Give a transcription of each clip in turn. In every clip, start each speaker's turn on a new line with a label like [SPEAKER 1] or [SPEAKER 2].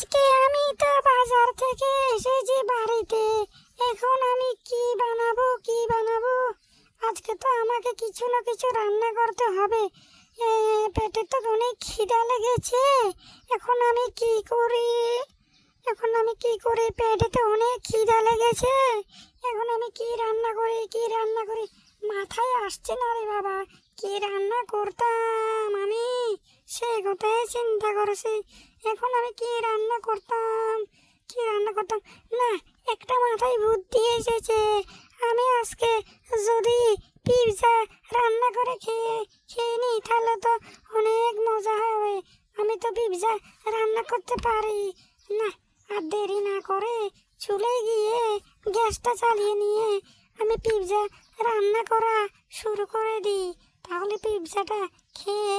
[SPEAKER 1] আজকে আমি তো বাজার থেকে এসেছি বাড়িতে। এখন আমি কি বানাবো। আজকে তো আমাকে কিছু না কিছু রান্না করতে হবে। পেটে তো অনেক খিদা লেগেছে। এখন আমি কি করি, পেটে তো অনেক খিদা লেগেছে। এখন আমি কি রান্না করি মাথায় আসছে না রে বাবা। কি রান্না করতাম আমি, সে কথাই চিন্তা করেছি। এখন আমি কি রান্না করতাম না, একটা মাথায় বুদ্ধি এসেছে। আমি আজকে যদি পিৎজা রান্না করে খেয়ে নিই তাহলে তো অনেক মজা হবে। আমি তো পিৎজা রান্না করতে পারি না। আর দেরি না করে চুলে গিয়ে গ্যাসটা চালিয়ে নিয়ে আমি পিৎজা রান্না করা শুরু করে দিই। তাহলে পিৎজাটা খেয়ে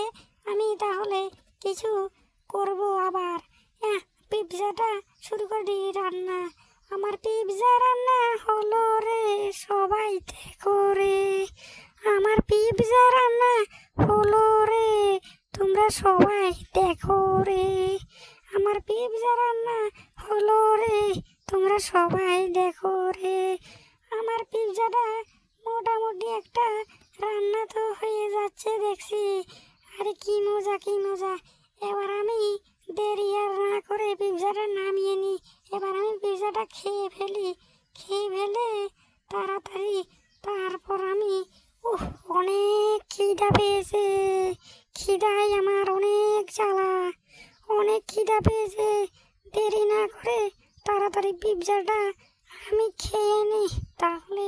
[SPEAKER 1] আমি তাহলে কিছু করব আবার। পিৎজাটা শুরু করে দিই রান্না। আমার পিৎজা রান্না হলো রে, সবাই দেখো রে। আমার পিৎজা রান্না হলো রে, তোমরা সবাই দেখো রে। আমার পিৎজা রান্না হলো রে, তোমরা সবাই দেখো রে। আমার পিৎজাটা মোটামুটি একটা রান্না তো হয়ে যাচ্ছে দেখছি। আরে কি মজা। এবার আমি দেরি আর না করে পিৎজাটা নামিয়ে নিই। এবার আমি পিৎজাটা খেয়ে ফেলে তাড়াতাড়ি তারপর আমি অনেক খিদা পেয়েছে। খিদায় আমার অনেক জ্বালা, অনেক খিদা পেয়েছে। দেরি না করে তাড়াতাড়ি পিৎজাটা আমি খেয়ে নিই, তাহলে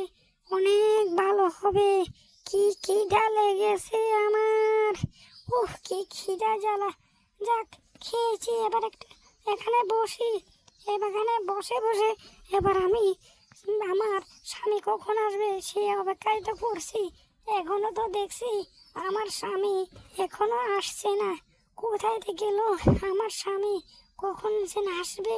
[SPEAKER 1] অনেক ভালো হবে। কি খিদা লেগেছে আমার, কি খিদা জ্বালা। যাক, খেয়েছি। এবার এখানে বসে এবার আমি আমার স্বামী কখন আসবে সে অপেক্ষায় তো করছি। এখনো তো দেখছি আমার স্বামী এখনো আসছে না। কোথায় গেল আমার স্বামী, কখন যেন আসবে।